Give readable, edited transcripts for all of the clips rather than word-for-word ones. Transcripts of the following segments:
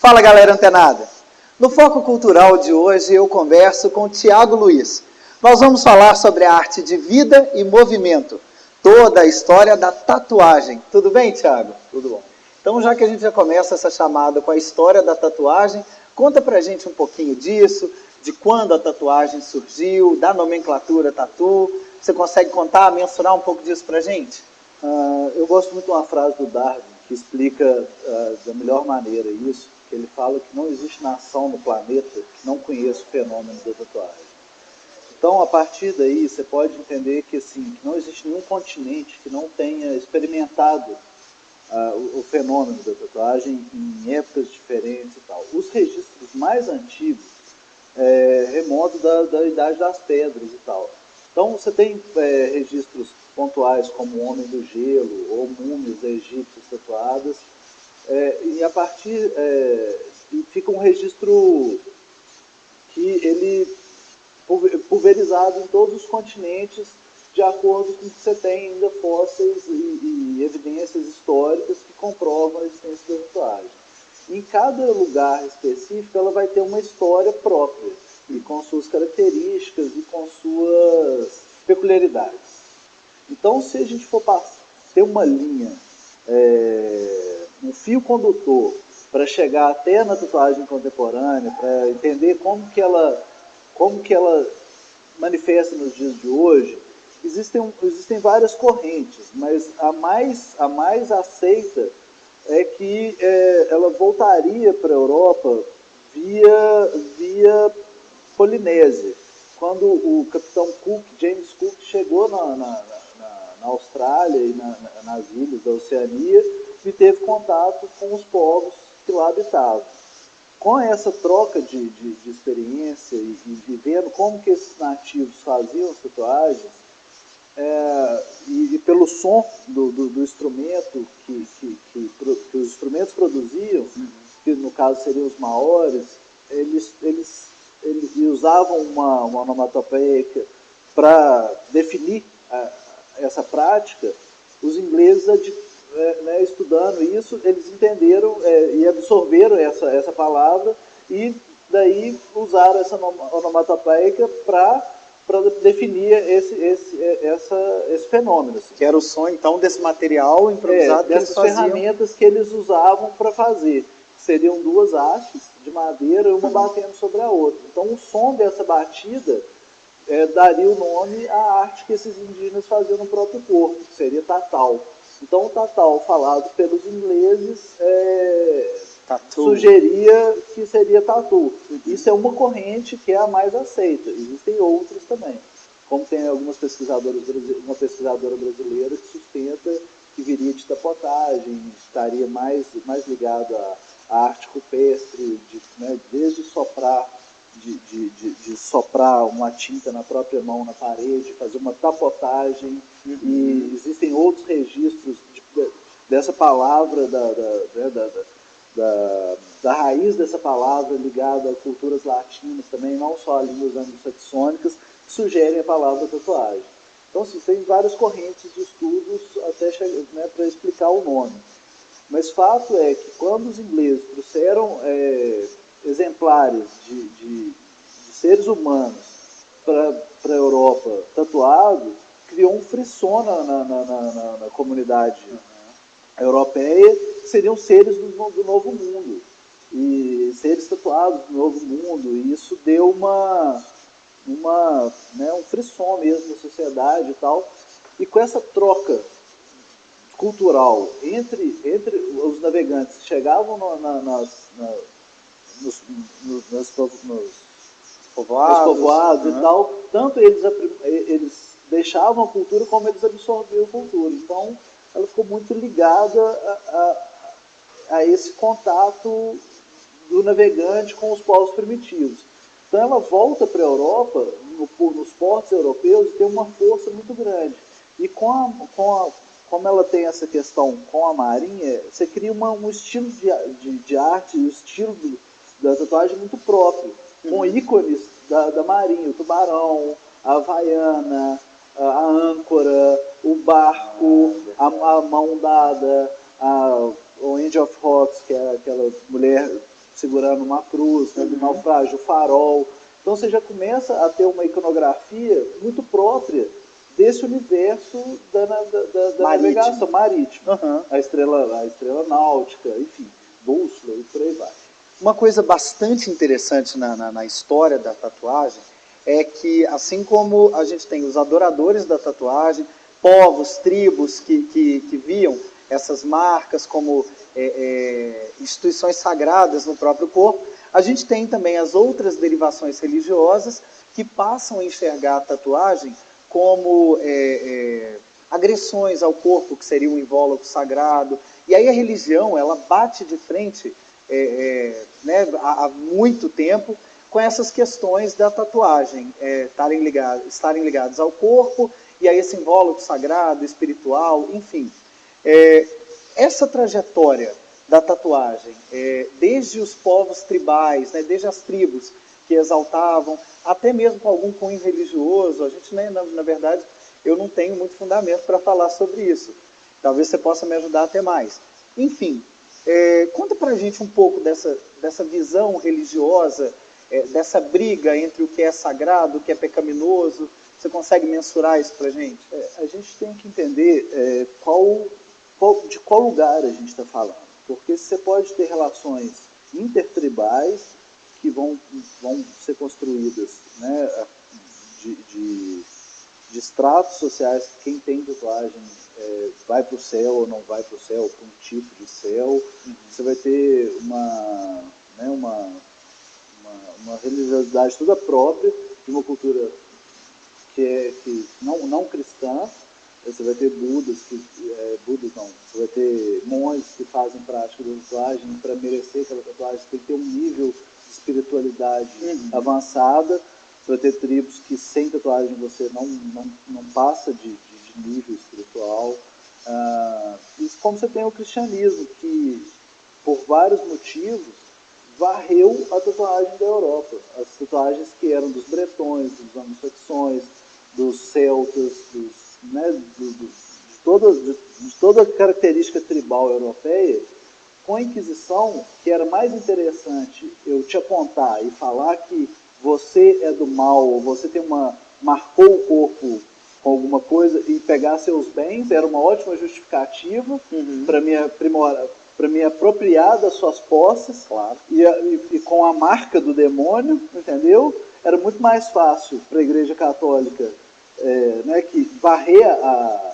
Fala, galera antenada! No Foco Cultural de hoje eu converso com o Thiago Luiz. Nós vamos falar sobre a arte de vida e movimento, toda a história da tatuagem. Tudo bem, Thiago? Tudo bom. Então, já que a gente já começa essa chamada com a história da tatuagem, conta pra gente um pouquinho disso, de quando a tatuagem surgiu, da nomenclatura tatu. Você consegue contar, mensurar um pouco disso pra gente? Eu gosto muito de uma frase do Darwin que explica da melhor maneira isso, que ele fala que não existe nação no planeta que não conheça o fenômeno da tatuagem. Então, a partir daí, você pode entender que, assim, que não existe nenhum continente que não tenha experimentado o fenômeno da tatuagem em épocas diferentes e tal. Os registros mais antigos remontam da Idade das Pedras e tal. Então, você tem registros pontuais como o Homem do Gelo ou múmias egípcias tatuadas, e a partir fica um registro que ele pulverizado em todos os continentes, de acordo com que você tem ainda fósseis e evidências históricas que comprovam a existência da tatuagem. Em cada lugar específico, ela vai ter uma história própria, e com suas características e com suas peculiaridades. Então, se a gente for ter uma linha, um fio condutor, para chegar até na tatuagem contemporânea, para entender como que ela manifesta nos dias de hoje, existem várias correntes, mas a mais aceita é que ela voltaria para a Europa via Polinésia. Quando o capitão Cook, James Cook, chegou na Austrália e nas ilhas da Oceania e teve contato com os povos que lá habitavam. Com essa troca de experiência e vendo como que esses nativos faziam as tatuagens, e pelo som do instrumento que os instrumentos produziam, que no caso seriam os maores, eles usavam uma onomatopeia para definir essa prática. Os ingleses, estudando isso, eles entenderam e absorveram essa palavra e daí usaram essa onomatopeia para definir esse fenômeno. Assim. Que era o som, então, desse material improvisado dessas ferramentas que eles usavam para fazer. Seriam duas hastes de madeira, uma batendo sobre a outra. Então, o som dessa batida daria o nome à arte que esses indígenas faziam no próprio corpo, que seria tatal. Então, o tatal, falado pelos ingleses, sugeria que seria tatu. Isso é uma corrente que é a mais aceita. Existem outras também. Como tem uma pesquisadora brasileira que sustenta que viria de tapotagem, estaria mais ligado à arte rupestre, desde soprar, de soprar uma tinta na própria mão na parede, fazer uma tapotagem. E existem outros registros dessa palavra, da raiz dessa palavra ligada a culturas latinas também, não só a línguas anglo-saxônicas, que sugerem a palavra tatuagem. Então, assim, tem várias correntes de estudos até para explicar o nome. Mas fato é que quando os ingleses trouxeram exemplares de seres humanos para a Europa tatuados, criou um frisson na comunidade europeia, que seriam seres do Novo Mundo, e seres tatuados do Novo Mundo, e isso deu um frisson mesmo na sociedade e tal. E com essa troca cultural entre os navegantes que chegavam nos povoados e tal, tanto eles deixavam a cultura como eles absorviam a cultura. Então, ela ficou muito ligada a esse contato do navegante com os povos primitivos. Então, ela volta para a Europa, nos portos europeus, e tem uma força muito grande. E como ela tem essa questão com a marinha, você cria um estilo de arte, um estilo da tatuagem muito próprio, com ícones da marinha, o tubarão, a havaiana, a âncora, o barco, a mão dada, o Angel of Rocks, que é aquela mulher segurando uma cruz, né, do naufrágio, o farol. Então você já começa a ter uma iconografia muito própria desse universo da navegação marítima. A estrela náutica, enfim, bússola e por aí vai. Uma coisa bastante interessante na história da tatuagem é que, assim como a gente tem os adoradores da tatuagem, povos, tribos que viam essas marcas como instituições sagradas no próprio corpo, a gente tem também as outras derivações religiosas que passam a enxergar a tatuagem como agressões ao corpo, que seria um invólucro sagrado. E aí a religião, ela bate de frente né, há muito tempo com essas questões da tatuagem estarem ligadas ao corpo e a esse invólucro sagrado, espiritual, enfim. Essa trajetória da tatuagem, desde os povos tribais, né, desde as tribos que exaltavam, até mesmo com algum cunho religioso, a gente, né, na verdade, eu não tenho muito fundamento para falar sobre isso. Talvez você possa me ajudar até mais. Enfim, conta para a gente um pouco dessa visão religiosa, dessa briga entre o que é sagrado, o que é pecaminoso. Você consegue mensurar isso para a gente? A gente tem que entender de qual lugar a gente está falando. Porque você pode ter relações intertribais que vão ser construídas, né, de estratos sociais. Quem tem tatuagem vai para o céu ou não vai para o céu, para um tipo de céu. Você vai ter uma religiosidade toda própria de uma cultura que não cristã. Você vai ter Budas você vai ter monges que fazem prática da tatuagem. Para merecer aquela tatuagem, você tem que ter um nível de espiritualidade avançada. Você vai ter tribos que sem tatuagem você não passa de nível espiritual. Isso, como você tem o cristianismo, que por vários motivos varreu a tatuagem da Europa. As tatuagens que eram dos bretões, dos anglo-saxões, dos celtas, de toda a característica tribal europeia. Com a Inquisição, que era mais interessante eu te apontar e falar que você é do mal, ou você marcou o corpo com alguma coisa e pegar seus bens, era uma ótima justificativa para me apropriar das suas posses, claro. e com a marca do demônio, entendeu? Era muito mais fácil para a Igreja Católica né, que varrer a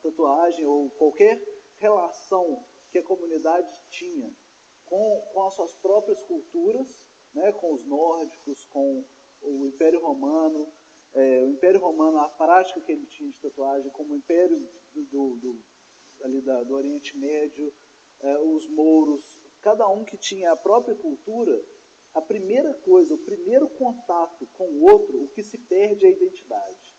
tatuagem ou qualquer relação que a comunidade tinha com as suas próprias culturas, né, com os nórdicos, com o Império Romano. O Império Romano, a prática que ele tinha de tatuagem, como o Império do Oriente Médio, os mouros, cada um que tinha a própria cultura. A primeira coisa, o primeiro contato com o outro, o que se perde é a identidade.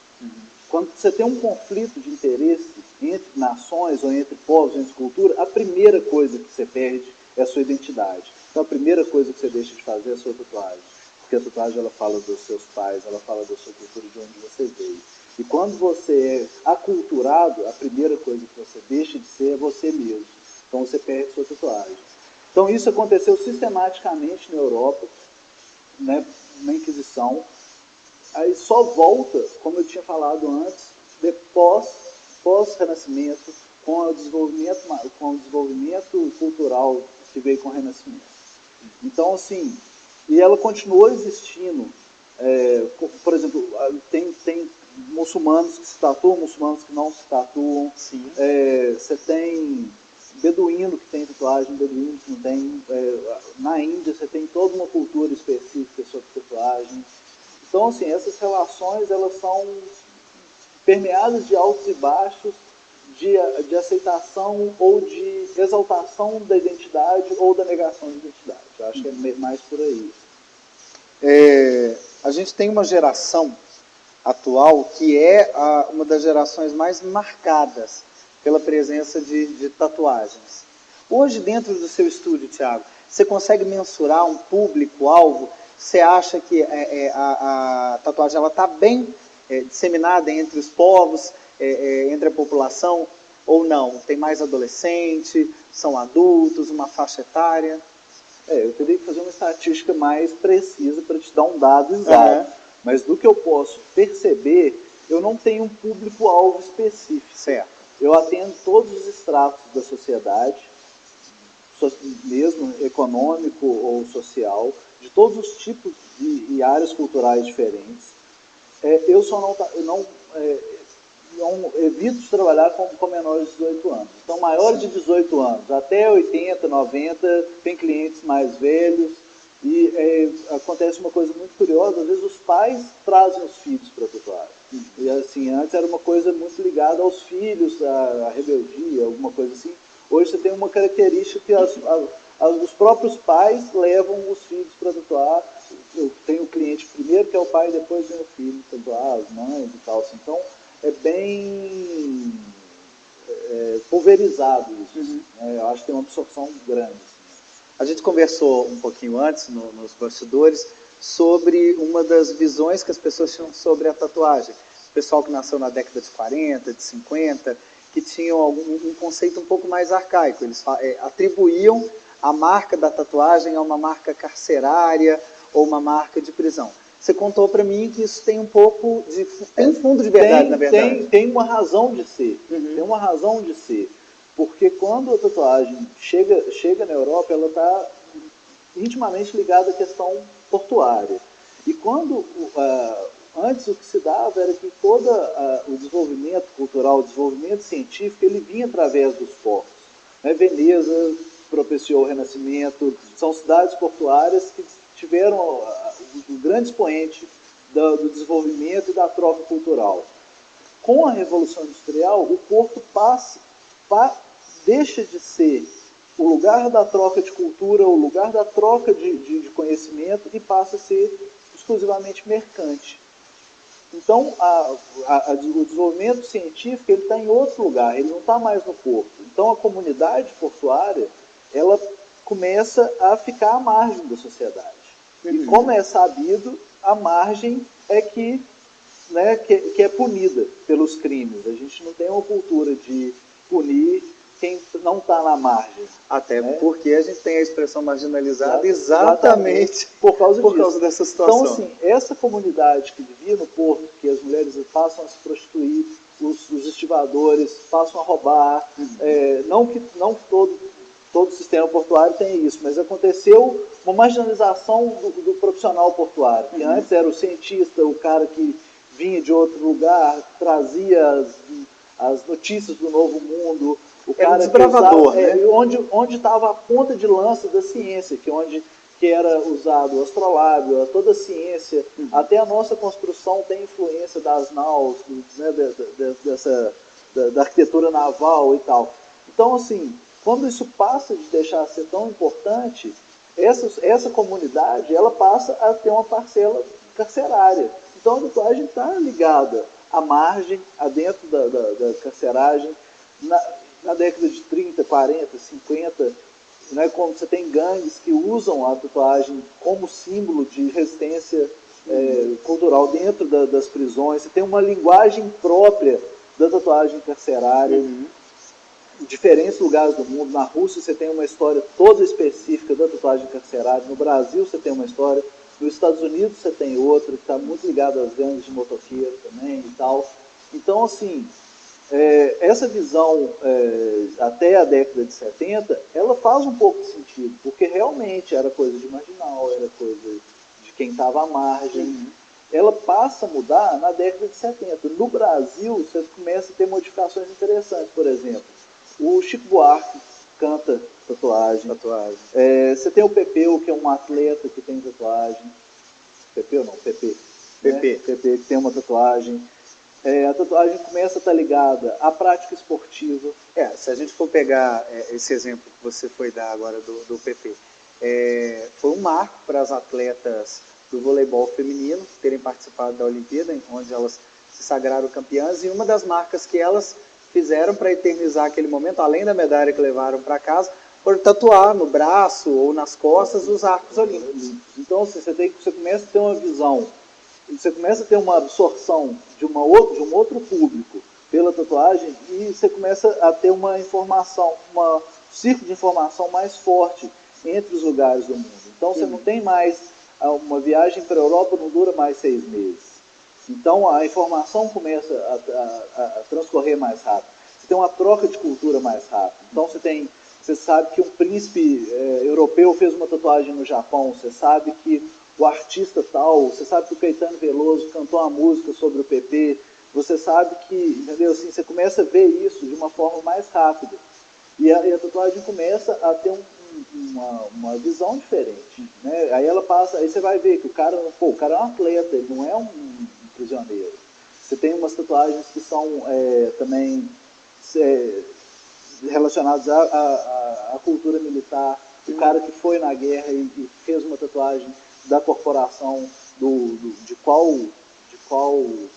Quando você tem um conflito de interesse entre nações, ou entre povos, ou entre cultura, a primeira coisa que você perde é a sua identidade. Então a primeira coisa que você deixa de fazer é a sua tatuagem. Porque a tatuagem, ela fala dos seus pais, ela fala da sua cultura, de onde você veio. E quando você é aculturado, a primeira coisa que você deixa de ser é você mesmo. Então você perde a sua tatuagem. Então isso aconteceu sistematicamente na Europa, né, na Inquisição. Aí só volta, como eu tinha falado antes, pós-Renascimento, com o desenvolvimento cultural que veio com o Renascimento. Então, assim, e ela continuou existindo. Por exemplo, tem muçulmanos que se tatuam, muçulmanos que não se tatuam. Você tem beduíno que tem tatuagem, beduíno que não tem. Na Índia você tem toda uma cultura específica sobre tatuagem. Então, assim, essas relações, elas são permeadas de altos e baixos, de aceitação ou de exaltação da identidade ou da negação da identidade. Eu acho que é mais por aí. A gente tem uma geração atual que é uma das gerações mais marcadas pela presença de tatuagens. Hoje, dentro do seu estúdio, Thiago, você consegue mensurar um público-alvo? Você acha que a tatuagem está bem disseminada entre os povos, entre a população, ou não? Tem mais adolescente, são adultos, uma faixa etária? Eu teria que fazer uma estatística mais precisa para te dar um dado exato. Mas do que eu posso perceber, eu não tenho um público-alvo específico. Certo. Eu atendo todos os estratos da sociedade, mesmo econômico ou social, de todos os tipos e áreas culturais diferentes. Eu só não evito de trabalhar com menores de 18 anos. Então, maiores de 18 anos, até 80, 90, tem clientes mais velhos. E acontece uma coisa muito curiosa, às vezes os pais trazem os filhos para a tatuagem. E assim, antes era uma coisa muito ligada aos filhos, à rebeldia, alguma coisa assim. Hoje você tem uma característica que os próprios pais levam os filhos para tatuar. Eu tenho o cliente primeiro, que é o pai, depois vem o filho tatuar, as mães e tal. Assim. Então, é bem pulverizado isso. Eu acho que tem uma absorção grande. A gente conversou um pouquinho antes, nos bastidores, sobre uma das visões que as pessoas tinham sobre a tatuagem. O pessoal que nasceu na década de 40, de 50, que tinham um conceito um pouco mais arcaico. Eles atribuíam a marca da tatuagem a uma marca carcerária ou uma marca de prisão. Você contou para mim que isso tem um pouco de... tem fundo de verdade, na verdade. Tem uma razão de ser. Tem uma razão de ser. Porque quando a tatuagem chega na Europa, ela está intimamente ligada à questão portuária. E quando, antes o que se dava era que todo o desenvolvimento cultural, o desenvolvimento científico, ele vinha através dos portos. Veneza propiciou o Renascimento, são cidades portuárias que tiveram um grande expoente do desenvolvimento e da troca cultural. Com a Revolução Industrial, o porto deixa de ser o lugar da troca de cultura, o lugar da troca de conhecimento e passa a ser exclusivamente mercante. Então, o desenvolvimento científico está em outro lugar, ele não está mais no porto. Então, a comunidade portuária ela começa a ficar à margem da sociedade. E como é sabido, a margem é que é punida pelos crimes. A gente não tem uma cultura de punir quem não está na margem. Até porque a gente tem a expressão marginalizada exatamente por causa dessa situação. Então, assim, essa comunidade que vivia no porto, que as mulheres passam a se prostituir, os estivadores passam a roubar, não que todo sistema portuário tem isso, mas aconteceu uma marginalização do profissional portuário, que antes era o cientista, o cara que vinha de outro lugar, trazia as notícias do novo mundo, o cara um desbravador, onde estava a ponta de lança da ciência, que era usado o astrolábio, toda a ciência, até a nossa construção tem influência das naus, da arquitetura naval e tal. Então, assim, quando isso passa de deixar de ser tão importante, essa comunidade ela passa a ter uma parcela carcerária. Então a tatuagem está ligada à margem, dentro da carceragem. Na década de 30, 40, 50, quando você tem gangues que usam a tatuagem como símbolo de resistência cultural dentro das prisões, você tem uma linguagem própria da tatuagem carcerária. Em diferentes lugares do mundo. Na Rússia você tem uma história toda específica da tatuagem carcerária. No Brasil você tem uma história. Nos Estados Unidos você tem outra, que está muito ligada às gangues de motoqueiro também e tal. Então, assim, essa visão até a década de 70, ela faz um pouco de sentido, porque realmente era coisa de marginal, era coisa de quem estava à margem. Ela passa a mudar na década de 70. No Brasil, você começa a ter modificações interessantes, por exemplo. O Chico Buarque canta tatuagem. Você tem o Pepeu, que é um atleta que tem tatuagem. Pepeu não, Pepe. Pepe que tem uma tatuagem. A tatuagem começa a estar ligada à prática esportiva. Se a gente for pegar esse exemplo que você foi dar agora do Pepe, foi um marco para as atletas do voleibol feminino terem participado da Olimpíada, onde elas se sagraram campeãs, e uma das marcas que elas fizeram para eternizar aquele momento, além da medalha que levaram para casa, por tatuar no braço ou nas costas os arcos olímpicos. Então você começa a ter uma visão, você começa a ter uma absorção de um outro público pela tatuagem, e você começa a ter uma informação, um círculo de informação mais forte. entre os lugares do mundo. Então você não tem mais, uma viagem para a Europa não dura mais 6 meses. Então a informação começa a transcorrer mais rápido. Você tem uma troca de cultura mais rápida. Então você sabe que um príncipe europeu fez uma tatuagem no Japão, você sabe que o artista tal, você sabe que o Caetano Veloso cantou uma música sobre o PP, você sabe que, entendeu? Assim, você começa a ver isso de uma forma mais rápida. E a tatuagem começa a ter uma visão diferente, né? Aí ela passa, aí você vai ver que o cara é um atleta, ele não é um prisioneiro. Você tem umas tatuagens que são também relacionadas à cultura militar. O cara que foi na guerra e fez uma tatuagem da corporação de qual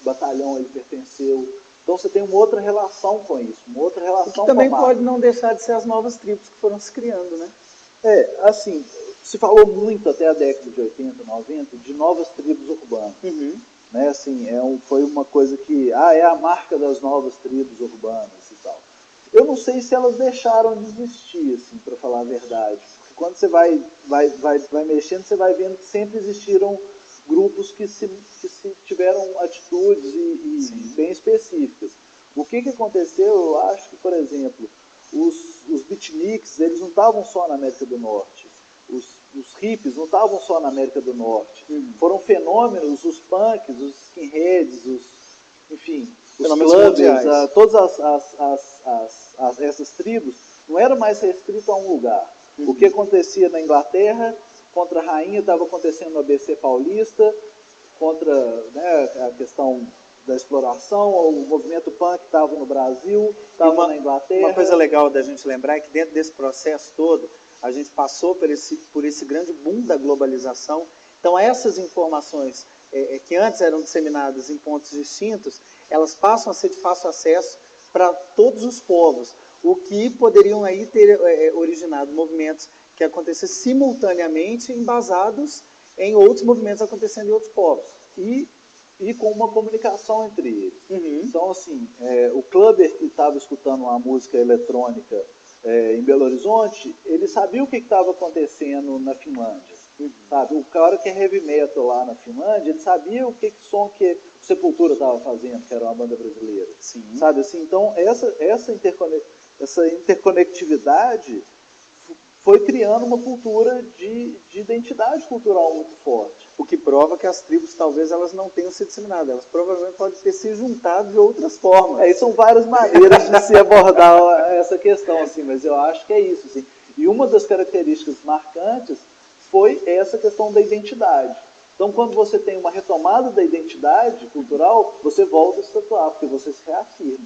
batalhão ele pertenceu. Então você tem uma outra relação com isso, uma outra relação com a também marca. pode não deixar de ser as novas tribos que foram se criando, né? Assim, se falou muito até a década de 80, 90 de novas tribos urbanas. Uhum. Né? Assim, foi uma coisa que, é a marca das novas tribos urbanas e tal. Eu não sei se elas deixaram de existir, assim, para falar a verdade. Porque quando você vai mexendo, você vai vendo que sempre existiram grupos que tiveram atitudes e bem específicas. O que aconteceu, eu acho que, por exemplo, os beatniks, eles não estavam só na América do Norte. Os hippies não estavam só na América do Norte. Foram fenômenos, os punks, os skinheads, enfim, os clubbers, todas essas tribos, não era mais restrito a um lugar. O que acontecia na Inglaterra contra a rainha estava acontecendo no ABC Paulista, contra, né, a questão da exploração, o movimento punk estava no Brasil, estava na Inglaterra. Uma coisa legal da gente lembrar é que dentro desse processo todo, a gente passou por esse grande boom da globalização. Então essas informações que antes eram disseminadas em pontos distintos, elas passam a ser de fácil acesso para todos os povos, o que poderiam aí ter originado movimentos que acontecessem simultaneamente embasados em outros movimentos acontecendo em outros povos. E com uma comunicação entre eles. Uhum. Então, assim, o clubber que estava escutando uma música eletrônica em Belo Horizonte, ele sabia o que estava acontecendo na Finlândia. Uhum. Sabe? O cara que é heavy metal lá na Finlândia, ele sabia o som que o Sepultura estava fazendo, que era uma banda brasileira. Sim. Sabe? Assim, então, essa interconectividade foi criando uma cultura de identidade cultural muito forte. O que prova que as tribos, talvez, elas não tenham se disseminado. Elas provavelmente podem ter se juntado de outras formas. E são várias maneiras de se abordar essa questão, assim, mas eu acho que é isso. Assim. E uma das características marcantes foi essa questão da identidade. Então, quando você tem uma retomada da identidade cultural, você volta a se tatuar, porque você se reafirma.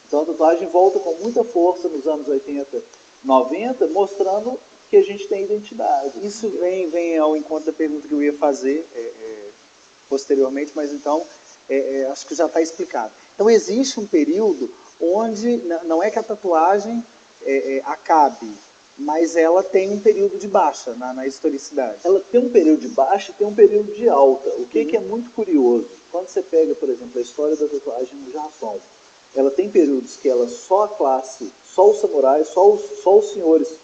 Então, a tatuagem volta com muita força nos anos 80, 90, mostrando que a gente tem identidade. Isso vem ao encontro da pergunta que eu ia fazer posteriormente, mas então acho que já está explicado. Então existe um período onde não é que a tatuagem acabe, mas ela tem um período de baixa na historicidade. Ela tem um período de baixa e tem um período de alta. O que é muito curioso, quando você pega, por exemplo, a história da tatuagem no Japão, ela tem períodos que ela só a classe, só os samurais, só os senhores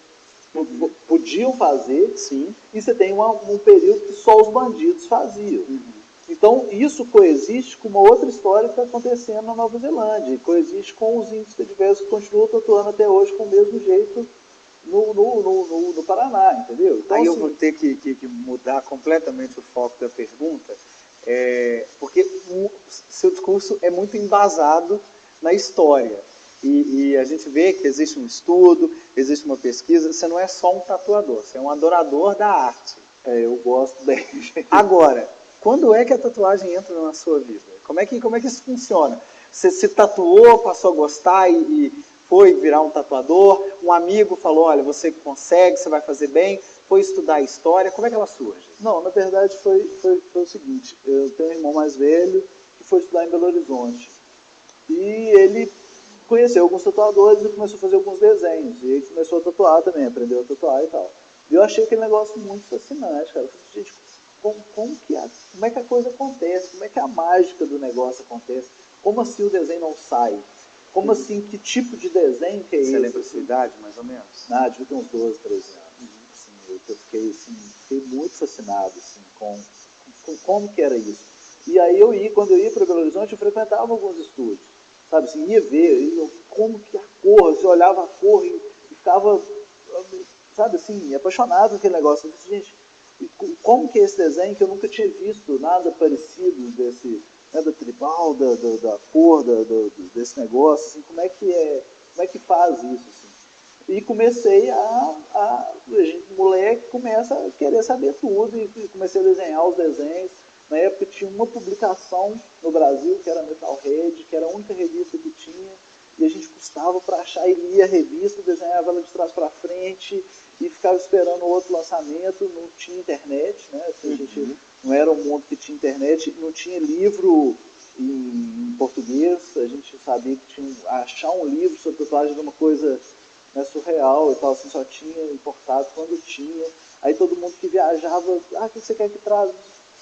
podiam fazer, sim, e você tem um período que só os bandidos faziam. Então, isso coexiste com uma outra história que está acontecendo na Nova Zelândia, e coexiste com os índios diversos que continuam tatuando até hoje com o mesmo jeito no Paraná, entendeu? Então, aí eu vou ter que mudar completamente o foco da pergunta, porque o seu discurso é muito embasado na história. E a gente vê que existe um estudo, existe uma pesquisa. Você não é só um tatuador, você é um adorador da arte. Eu gosto bem. Agora, quando é que a tatuagem entra na sua vida? Como é que isso funciona? Você se tatuou, passou a gostar e foi virar um tatuador? Um amigo falou, olha, você consegue, você vai fazer bem. Foi estudar a história. Como é que ela surge? Não, na verdade foi o seguinte. Eu tenho um irmão mais velho que foi estudar em Belo Horizonte. E ele conheceu alguns tatuadores e começou a fazer alguns desenhos. E ele começou a tatuar também, aprendeu a tatuar e tal. E eu achei aquele negócio muito fascinante, cara. Eu falei, gente, como é que a coisa acontece? Como é que a mágica do negócio acontece? Como assim o desenho não sai? Como assim, que tipo de desenho que é esse? Você lembra a sua idade, mais ou menos? Devia ter uns 12, 13 anos. Eu fiquei, assim, fiquei muito fascinado assim, com como que era isso. E aí quando eu ia para Belo Horizonte, eu frequentava alguns estúdios, sabe, assim, ia ver como que a cor, você olhava a cor e ficava, sabe, assim, apaixonado por aquele negócio. Eu disse, gente, como que é esse desenho que eu nunca tinha visto nada parecido desse, né, da tribal, da cor, desse negócio, assim, como é que faz isso, assim. E comecei a gente, moleque, começa a querer saber tudo e comecei a desenhar os desenhos. Na época tinha uma publicação no Brasil, que era Metalhead, que era a única revista que tinha, e a gente custava para achar e lia a revista, desenhava ela de trás para frente e ficava esperando o outro lançamento. Não tinha internet, né? Assim, a gente não era um mundo que tinha internet, não tinha livro em português, a gente sabia que tinha achar um livro sobre tatuagem era uma coisa, né, surreal e tal, assim, só tinha importado quando tinha. Aí todo mundo que viajava, o que você quer que traz?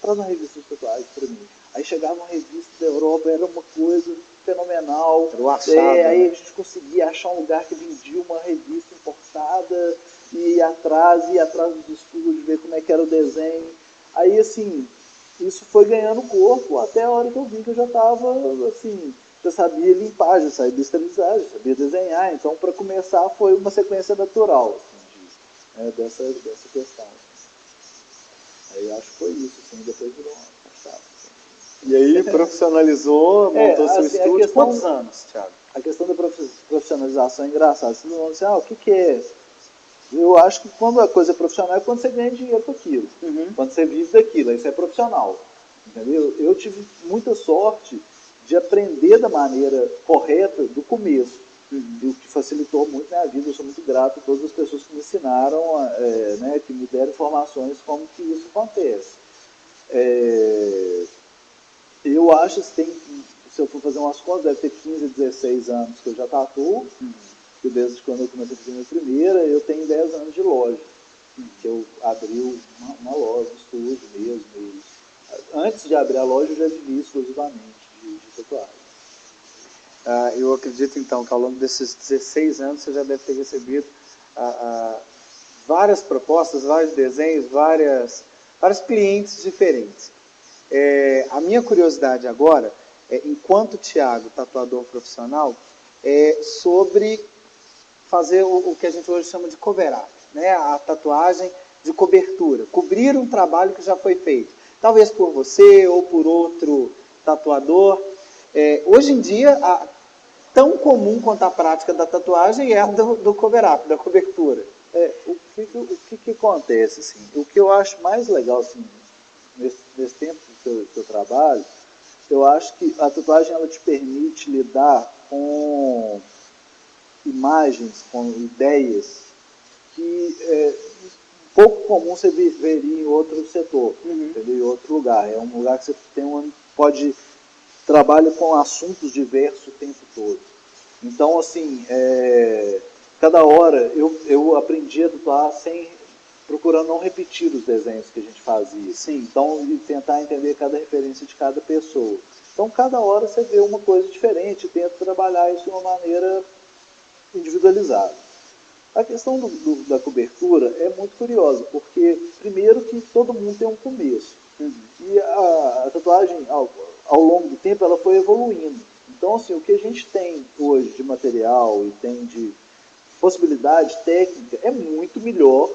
Traz uma revista de tatuagem para mim. Aí chegava uma revista da Europa, era uma coisa fenomenal. Era o achado, aí né? a gente conseguia achar um lugar que vendia uma revista importada, e ia atrás dos estúdios, ver como é que era o desenho. Aí, assim, isso foi ganhando corpo até a hora que eu vi que eu já estava, assim, já sabia limpar, já sabia esterilizar, já sabia desenhar. Então, para começar, foi uma sequência natural, assim, dessa questão. Aí acho que foi isso, assim, depois virou uma chave. E aí profissionalizou, montou seu Assim, estúdio. Quantos anos, Thiago? A questão da profissionalização é engraçada. Vocês vão dizer, o que é? Eu acho que quando a coisa é profissional é quando você ganha dinheiro com aquilo. Quando você vive daquilo, aí isso é profissional. Entendeu? Eu tive muita sorte de aprender da maneira correta do começo. E o que facilitou muito minha vida. Eu sou muito grato a todas as pessoas que me ensinaram, né, que me deram informações como que isso acontece. Eu acho que se eu for fazer umas contas, deve ter 15, 16 anos que eu já tatuo. Desde quando eu comecei a fazer minha primeira, eu tenho 10 anos de loja. Que eu abri uma loja, um estúdio mesmo. E antes de abrir a loja, eu já vivi exclusivamente de tatuagem. Eu acredito, então, que ao longo desses 16 anos você já deve ter recebido várias propostas, vários desenhos, vários clientes diferentes. A minha curiosidade agora, enquanto Thiago, tatuador profissional, é sobre fazer o que a gente hoje chama de cover-up, né? A tatuagem de cobertura, cobrir um trabalho que já foi feito, talvez por você ou por outro tatuador. Hoje em dia, tão comum quanto a prática da tatuagem é a do cover-up, da cobertura. O que acontece? Assim, o que eu acho mais legal assim, nesse tempo que eu trabalho, eu acho que a tatuagem ela te permite lidar com imagens, com ideias que pouco comum você veria em outro setor, entendeu? Em outro lugar. É um lugar que você pode trabalhar com assuntos diversos o tempo todo. Então, assim, cada hora eu aprendi a tatuar procurando não repetir os desenhos que a gente fazia. Sim. Então, e tentar entender cada referência de cada pessoa. Então, cada hora você vê uma coisa diferente e tenta trabalhar isso de uma maneira individualizada. A questão da cobertura é muito curiosa, porque, primeiro, que todo mundo tem um começo. E a tatuagem, ao longo do tempo, ela foi evoluindo. Então, assim, o que a gente tem hoje de material e tem de possibilidade técnica é muito melhor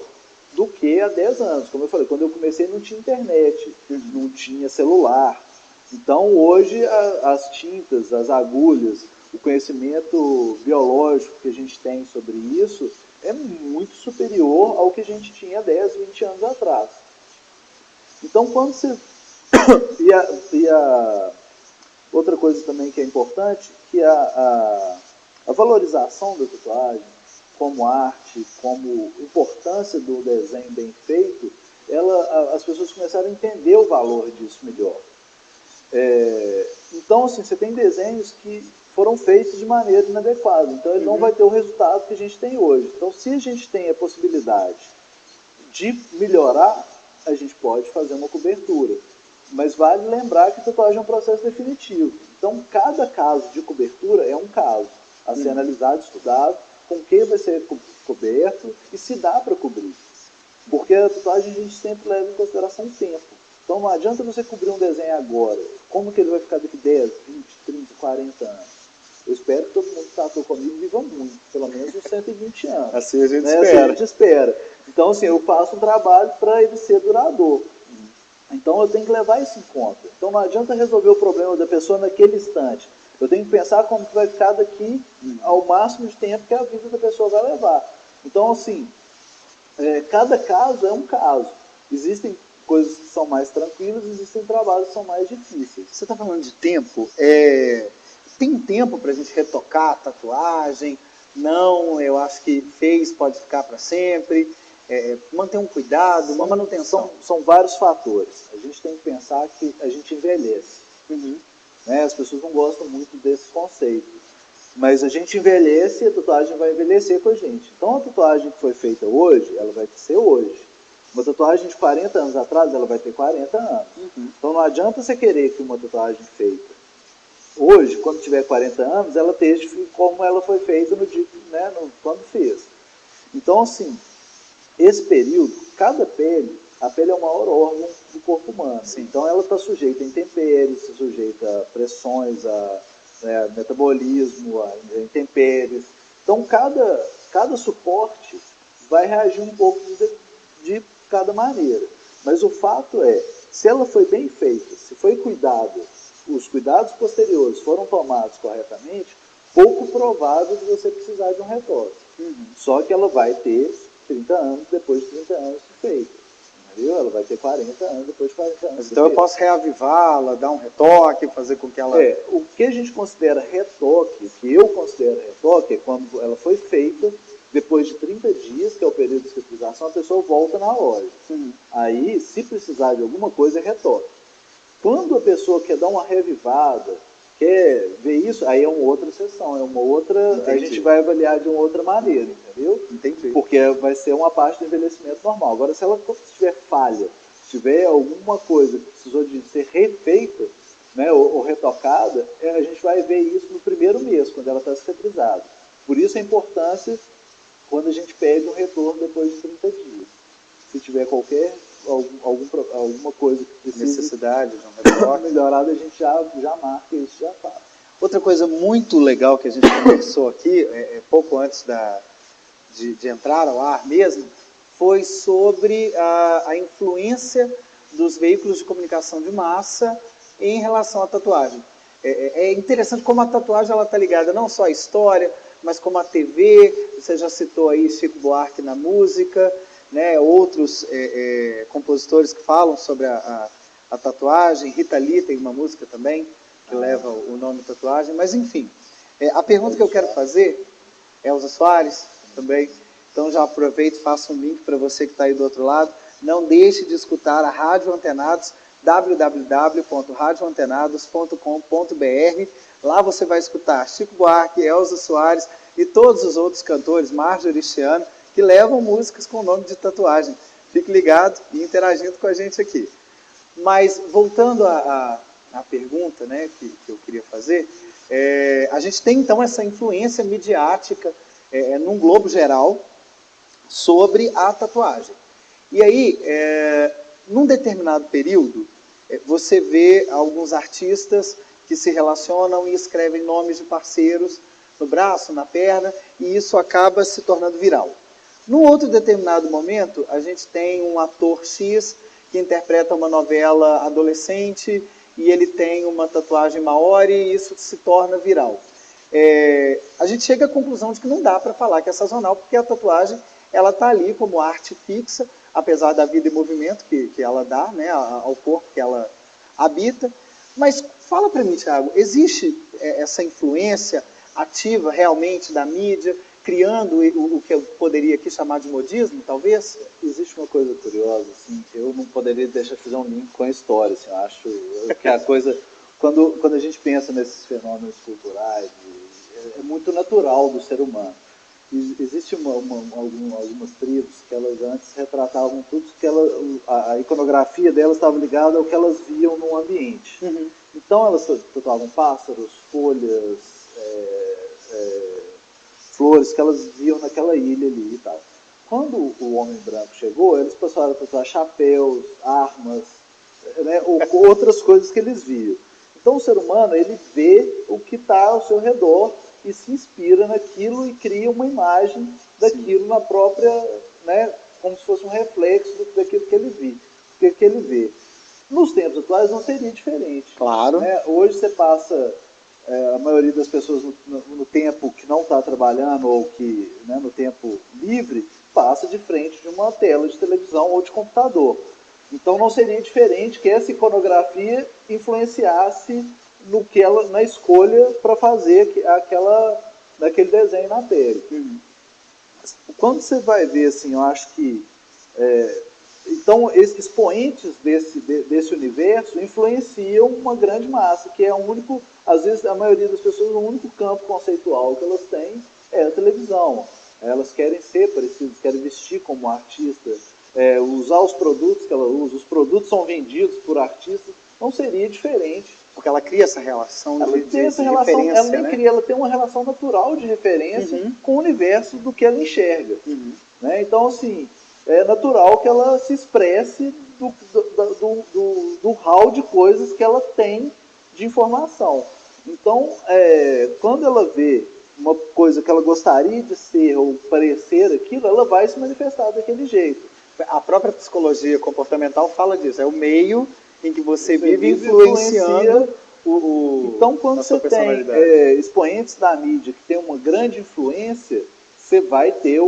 do que há 10 anos. Como eu falei, quando eu comecei não tinha internet, não tinha celular. Então, hoje, as tintas, as agulhas, o conhecimento biológico que a gente tem sobre isso é muito superior ao que a gente tinha 10, 20 anos atrás. Então, quando você... Outra coisa também que é importante, que a valorização da tatuagem como arte, como importância do desenho bem feito, as pessoas começaram a entender o valor disso melhor. Então, assim, você tem desenhos que foram feitos de maneira inadequada, então ele não vai ter o resultado que a gente tem hoje. Então, se a gente tem a possibilidade de melhorar, a gente pode fazer uma cobertura. Mas vale lembrar que a tatuagem é um processo definitivo. Então, cada caso de cobertura é um caso a ser analisado, estudado, com que vai ser coberto e se dá para cobrir. Porque a tatuagem a gente sempre leva em consideração o tempo. Então não adianta você cobrir um desenho agora. Como que ele vai ficar daqui 10, 20, 30, 40 anos? Eu espero que todo mundo que tatuou comigo viva muito, pelo menos uns 120 anos. Assim a gente né? espera. Assim a gente espera. Então, assim, eu faço um trabalho para ele ser duradouro. Então eu tenho que levar isso em conta. Então não adianta resolver o problema da pessoa naquele instante. Eu tenho que pensar como que vai ficar daqui ao máximo de tempo que a vida da pessoa vai levar. Então, assim, cada caso é um caso. Existem coisas que são mais tranquilas, existem trabalhos que são mais difíceis. Você está falando de tempo? Tem tempo para a gente retocar a tatuagem? Não, eu acho que fez, pode ficar para sempre. Manter um cuidado, uma manutenção. São vários fatores. A gente tem que pensar que a gente envelhece. Uhum. Né? As pessoas não gostam muito desse conceito. Mas a gente envelhece e a tatuagem vai envelhecer com a gente. Então a tatuagem que foi feita hoje, ela vai ser hoje. Uma tatuagem de 40 anos atrás, ela vai ter 40 anos. Uhum. Então não adianta você querer que uma tatuagem feita hoje, quando tiver 40 anos, ela esteja como ela foi feita no dia, né, quando fez. Então, assim, esse período, cada pele, a pele é o maior órgão do corpo humano. Sim. Então ela está sujeita a intempéries, está sujeita a pressões, a metabolismo, a intempéries. Então cada suporte vai reagir um pouco de cada maneira. Mas o fato é, se ela foi bem feita, se foi cuidado, os cuidados posteriores foram tomados corretamente, pouco provável de você precisar de um retoque. Uhum. Só que ela vai ter 30 anos depois de 30 anos de feito. Entendeu? Ela vai ter 40 anos depois de 40 anos. Mas então eu posso reavivá-la, dar um retoque, fazer com que ela... O que a gente considera retoque, o que eu considero retoque, é quando ela foi feita, depois de 30 dias, que é o período de cicatrização, a pessoa volta na loja. Uhum. Aí, se precisar de alguma coisa, é retoque. Quando a pessoa quer dar uma revivada, quer ver isso, aí é uma outra sessão, é uma outra... Entendi. A gente vai avaliar de uma outra maneira, entendeu? Entendi. Porque vai ser uma parte do envelhecimento normal. Agora, se ela tiver falha, se tiver alguma coisa que precisou de ser refeita, né, ou retocada, a gente vai ver isso no primeiro mês, quando ela está cicatrizada. Por isso a importância quando a gente pede um retorno depois de 30 dias. Se tiver alguma coisa que precise necessidade de um retoque melhorada, a gente já marca isso, já faz. Outra coisa muito legal que a gente conversou aqui, pouco antes de entrar ao ar mesmo, foi sobre a influência dos veículos de comunicação de massa em relação à tatuagem. É interessante como a tatuagem está ligada não só à história, mas como a TV, você já citou aí Chico Buarque na música, né, outros compositores que falam sobre a tatuagem, Rita Lee tem uma música também, que leva o nome tatuagem, mas enfim, a pergunta que eu quero fazer, Elza Soares também, então já aproveito e faço um link para você que está aí do outro lado, não deixe de escutar a Rádio Antenados, www.radioantenados.com.br, lá você vai escutar Chico Buarque, Elza Soares e todos os outros cantores, Marjorie Chiano, que levam músicas com o nome de tatuagem. Fique ligado e interagindo com a gente aqui. Mas voltando à pergunta, né, que eu queria fazer, a gente tem então essa influência midiática num globo geral sobre a tatuagem. E aí, num determinado período, você vê alguns artistas que se relacionam e escrevem nomes de parceiros no braço, na perna, e isso acaba se tornando viral. Num outro determinado momento, a gente tem um ator X que interpreta uma novela adolescente e ele tem uma tatuagem maori e isso se torna viral. A gente chega à conclusão de que não dá para falar que é sazonal, porque a tatuagem ela está ali como arte fixa, apesar da vida e movimento que ela dá, né, ao corpo que ela habita. Mas fala para mim, Thiago, existe essa influência ativa realmente da mídia, criando o que eu poderia aqui chamar de modismo, talvez? Existe uma coisa curiosa, assim, eu não poderia deixar de fazer um link com a história, assim, eu acho que a coisa, quando a gente pensa nesses fenômenos culturais, é muito natural do ser humano. Existe algumas tribos que elas antes retratavam tudo que a iconografia delas estava ligada ao que elas viam no ambiente. Uhum. Então elas tatuavam pássaros, folhas, flores que elas viam naquela ilha ali e tal. quando o homem branco chegou, eles passaram a tatuar chapéus, armas, né, ou outras coisas que eles viam. Então o ser humano, ele vê o que está ao seu redor e se inspira naquilo e cria uma imagem daquilo na própria, né, como se fosse um reflexo daquilo que ele vê. Nos tempos atuais não seria diferente. Claro. Né? Hoje você passa, a maioria das pessoas no tempo que não está trabalhando ou que, né, no tempo livre, passa de frente de uma tela de televisão ou de computador. Então não seria diferente que essa iconografia influenciasse no que ela, na escolha para fazer aquele desenho na tela. Quando você vai ver, assim, eu acho que então esses expoentes desse universo influenciam uma grande massa, que é o único, às vezes a maioria das pessoas, o único campo conceitual que elas têm é a televisão. Elas querem ser parecidas, querem vestir como artista, usar os produtos que ela usa, os produtos são vendidos por artistas, não seria diferente. Porque ela cria essa relação ela de referência, ela nem né? cria, ela tem uma relação natural de referência com o universo do que ela enxerga. Né? Então, assim, é natural que ela se expresse do hall de coisas que ela tem de informação. Então, quando ela vê uma coisa que ela gostaria de ser ou parecer aquilo, ela vai se manifestar daquele jeito. A própria psicologia comportamental fala disso, é o meio em que você vive influenciando Então, quando você tem expoentes da mídia que tem uma grande influência, você vai ter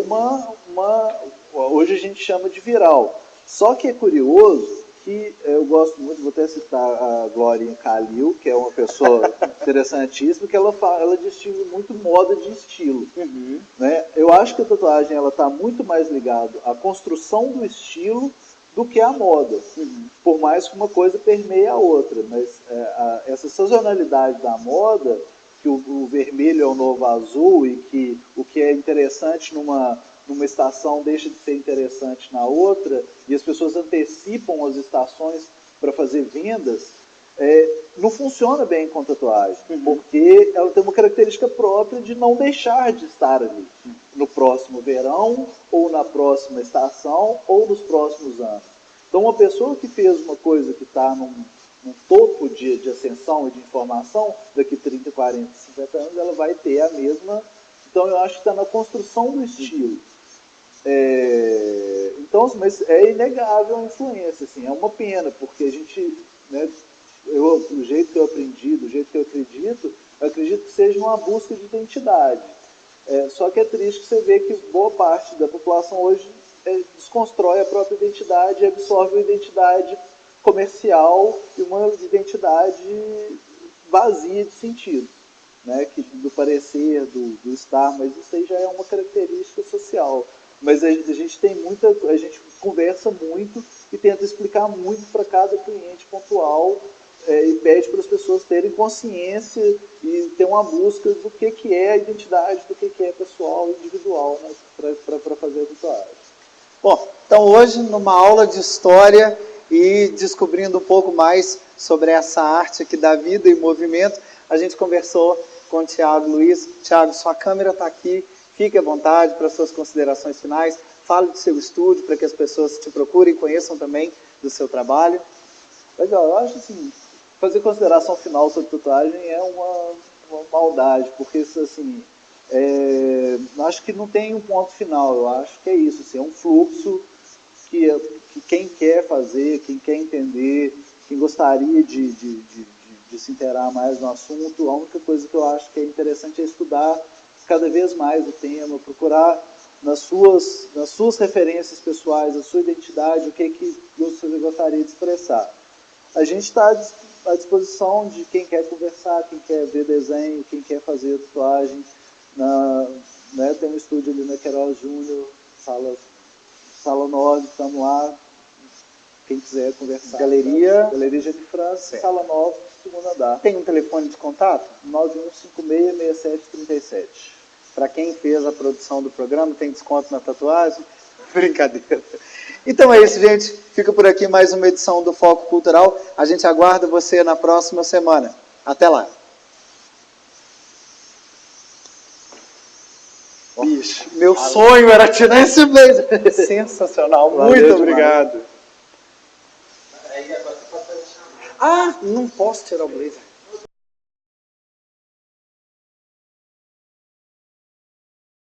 hoje a gente chama de viral. Só que é curioso que eu gosto muito, vou até citar a Glorinha Calil, que é uma pessoa interessantíssima, que ela distingue muito moda de estilo. Né? Eu acho que a tatuagem está muito mais ligada à construção do estilo do que à moda. Por mais que uma coisa permeie a outra. Mas essa sazonalidade da moda, que o vermelho é o novo azul e que o que é interessante numa estação deixa de ser interessante na outra, e as pessoas antecipam as estações para fazer vendas, não funciona bem com tatuagem, porque ela tem uma característica própria de não deixar de estar ali no próximo verão, ou na próxima estação, ou nos próximos anos. Então, uma pessoa que fez uma coisa que está num topo de ascensão e de informação, daqui 30, 40, 50 anos, ela vai ter a mesma. Então, eu acho que está na construção do estilo. Então, mas é inegável a influência, assim, é uma pena, porque a gente, né, do jeito que eu aprendi, do jeito que eu acredito que seja uma busca de identidade. Só que é triste que você vê que boa parte da população hoje desconstrói a própria identidade e absorve a identidade comercial e uma identidade vazia de sentido, né, do parecer, do estar, mas isso aí já é uma característica social. Mas a gente conversa muito e tenta explicar muito para cada cliente pontual e pede para as pessoas terem consciência e ter uma busca do que é a identidade, do que é pessoal, individual, né, para fazer a tatuagem. Bom, então hoje numa aula de história e descobrindo um pouco mais sobre essa arte aqui da vida e movimento, a gente conversou com o Thiago Luiz. Thiago, sua câmera está aqui, fique à vontade para suas considerações finais, fale do seu estúdio para que as pessoas te procurem e conheçam também do seu trabalho. Legal, eu acho assim, fazer consideração final sobre tatuagem é uma maldade, porque isso assim, acho que não tem um ponto final, eu acho que é isso, assim, é um fluxo que quem quer fazer, quem quer entender, quem gostaria de se inteirar mais no assunto, a única coisa que eu acho que é interessante é estudar cada vez mais o tema, procurar nas suas referências pessoais, a sua identidade, o que você gostaria de expressar. A gente está à disposição de quem quer conversar, quem quer ver desenho, quem quer fazer tatuagem. Né, tem um estúdio ali na Queiroz Júnior, sala 9, estamos lá. Quem quiser conversar. Galeria Gene França, sala 9, segundo andar. Tem um telefone de contato? 9156-6737. Para quem fez a produção do programa, tem desconto na tatuagem? Brincadeira. Então é isso, gente. Fica por aqui mais uma edição do Foco Cultural. A gente aguarda você na próxima semana. Até lá. Jesus! Meu sonho era tirar esse blazer. Sensacional, muito obrigado. Ah, não posso tirar o blazer.